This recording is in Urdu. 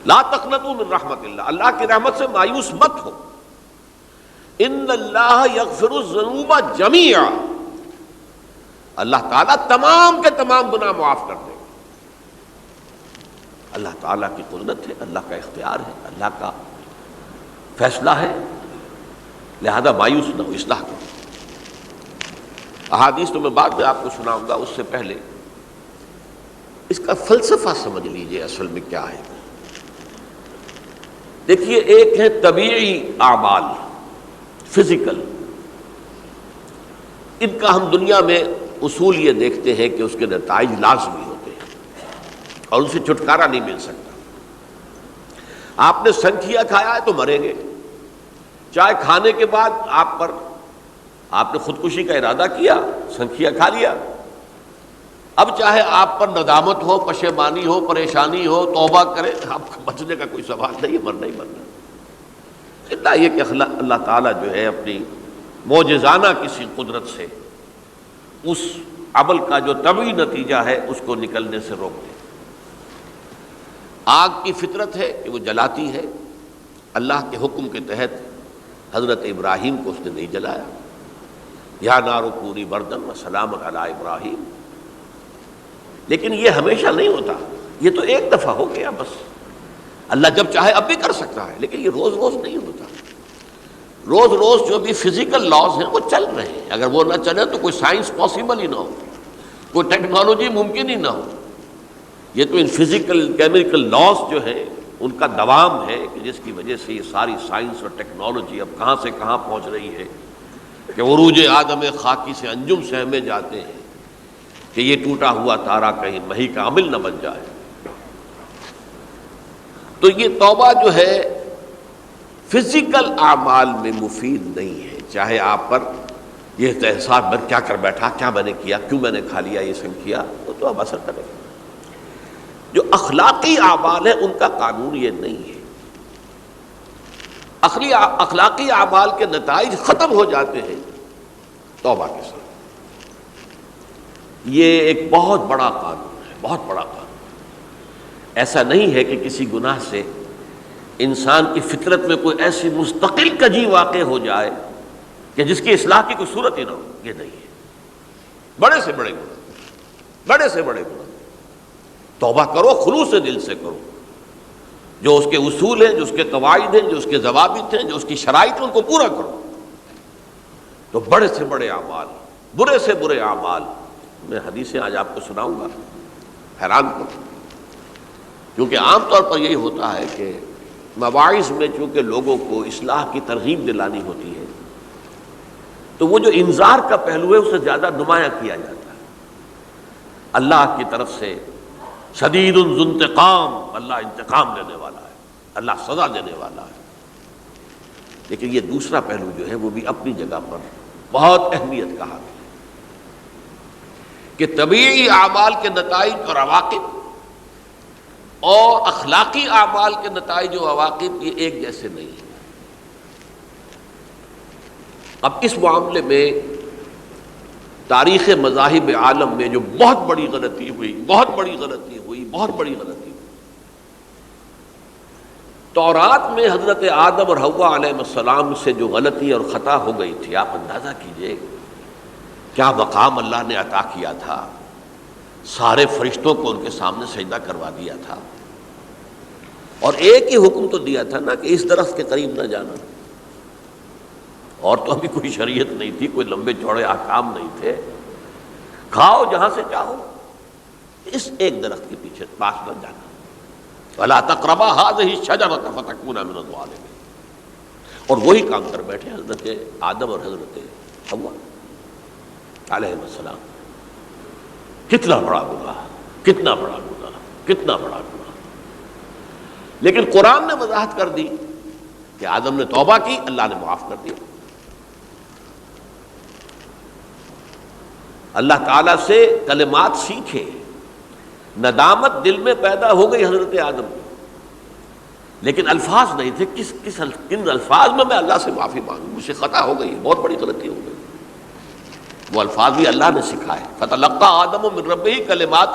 لا تقنطوا من رحمت اللہ، اللہ کی رحمت سے مایوس مت ہو. ان اللہ یغفر الذنوب جميعا، اللہ تعالیٰ تمام کے تمام گناہ معاف کر دے گا. اللہ تعالیٰ کی قدرت ہے، اللہ کا اختیار ہے، اللہ کا فیصلہ ہے، لہذا مایوس نہ ہو، اصلاح کرو. احادیث تو میں بعد میں آپ کو سناؤں گا، اس سے پہلے اس کا فلسفہ سمجھ لیجئے اصل میں کیا ہے. دیکھیے، ایک ہے طبیعی اعمال، فزیکل. ان کا ہم دنیا میں اصول یہ دیکھتے ہیں کہ اس کے نتائج لازمی ہوتے ہیں اور ان سے چھٹکارا نہیں مل سکتا. آپ نے سنکھیا کھایا ہے تو مریں گے. چائے کھانے کے بعد آپ نے خودکشی کا ارادہ کیا، سنکھیا کھا لیا، اب چاہے آپ پر ندامت ہو، پشیمانی ہو، پریشانی ہو، توبہ کرے، آپ کو بچنے کا کوئی سوال نہیں ہے، مرنا ہی مرنا. اتنا یہ کہ اللہ تعالیٰ جو ہے اپنی معجزانہ کسی قدرت سے اس عمل کا جو طبعی نتیجہ ہے اس کو نکلنے سے روک دے. آگ کی فطرت ہے کہ وہ جلاتی ہے. اللہ کے حکم کے تحت حضرت ابراہیم کو اس نے نہیں جلایا. یا نار کونی بردن وسلام علی ابراہیم. لیکن یہ ہمیشہ نہیں ہوتا، یہ تو ایک دفعہ ہو گیا بس. اللہ جب چاہے اب بھی کر سکتا ہے، لیکن یہ روز روز نہیں ہوتا. روز روز جو بھی فزیکل لاز ہیں وہ چل رہے ہیں. اگر وہ نہ چلے تو کوئی سائنس پاسبل ہی نہ ہو، کوئی ٹیکنالوجی ممکن ہی نہ ہو. یہ تو ان فزیکل کیمیکل لاز جو ہیں ان کا دوام ہے کہ جس کی وجہ سے یہ ساری سائنس اور ٹیکنالوجی اب کہاں سے کہاں پہنچ رہی ہے کہ عروج آدم خاکی سے انجم سہمے جاتے ہیں کہ یہ ٹوٹا ہوا تارا کہیں مہی کا عمل نہ بن جائے. تو یہ توبہ جو ہے فزیکل اعمال میں مفید نہیں ہے. چاہے آپ پر یہ احساس میں کیا کر بیٹھا، کیا میں نے کیا، کیوں میں نے کھا لیا یہ سب کیا، وہ تو اب اثر کرے. جو اخلاقی اعمال ہیں ان کا قانون یہ نہیں ہے. اخلاقی اعمال کے نتائج ختم ہو جاتے ہیں توبہ کے ساتھ. یہ ایک بہت بڑا قانون ہے، بہت بڑا قانون. ایسا نہیں ہے کہ کسی گناہ سے انسان کی فطرت میں کوئی ایسی مستقل کجی واقع ہو جائے کہ جس کی اصلاح کی کوئی صورت ہی نہ ہو. یہ نہیں ہے. بڑے سے بڑے گناہ، بڑے سے بڑے گناہ توبہ کرو، خلوص سے دل سے کرو. جو اس کے اصول ہیں، جو اس کے قواعد ہیں، جو اس کے ضوابط ہیں، جو اس کی شرائط ہیں، ان کو پورا کرو. تو بڑے سے بڑے اعمال، برے سے برے اعمال، میں حدیثیں آج آپ کو سناؤں گا، حیران کروں. کیونکہ عام طور پر یہی ہوتا ہے کہ مواعظ میں چونکہ لوگوں کو اصلاح کی ترغیب دلانی ہوتی ہے تو وہ جو انذار کا پہلو ہے اسے زیادہ نمایاں کیا جاتا ہے. اللہ کی طرف سے شدید ذو انتقام، اللہ انتقام لینے والا ہے، اللہ سزا دینے والا ہے. لیکن یہ دوسرا پہلو جو ہے وہ بھی اپنی جگہ پر بہت اہمیت کا حامل ہے کہ طبیعی اعمال کے نتائج اور عواقب اور اخلاقی اعمال کے نتائج و عواقب یہ ایک جیسے نہیں ہیں. اب اس معاملے میں تاریخ مذاہب عالم میں جو بہت بڑی غلطی ہوئی، تورات میں حضرت آدم اور حوا علیہ السلام سے جو غلطی اور خطا ہو گئی تھی، آپ اندازہ کیجئے کیا مقام اللہ نے عطا کیا تھا. سارے فرشتوں کو ان کے سامنے سجدہ کروا دیا تھا اور ایک ہی حکم تو دیا تھا نا کہ اس درخت کے قریب نہ جانا. اور تو ابھی کوئی شریعت نہیں تھی، کوئی لمبے چوڑے احکام نہیں تھے. کھاؤ جہاں سے چاہو، اس ایک درخت کے پیچھے پاس نہ جانا. وَلَا تَقْرَبَا هَٰذِهِ الشَّجَرَةَ فَتَكُونَا مِنَ الظَّالِمِينَ. اور وہی کام کر بیٹھے حضرت آدم اور حضرت حوا علیہ السلام. کتنا بڑا گناہ، کتنا بڑا گناہ، کتنا بڑا گناہ. لیکن قرآن نے وضاحت کر دی کہ آدم نے توبہ کی، اللہ نے معاف کر دیا. اللہ تعالیٰ سے کلمات سیکھے. ندامت دل میں پیدا ہو گئی حضرت آدم کو، لیکن الفاظ نہیں تھے. کن الفاظ میں اللہ سے معافی مانگوں، مجھ سے خطا ہو گئی، بہت بڑی غلطی ہو گئی. وہ الفاظ بھی اللہ نے سکھائے. فَتَلَقَّىٰ آدَمُ مِن رَبِّهِ كَلِمَاتٍ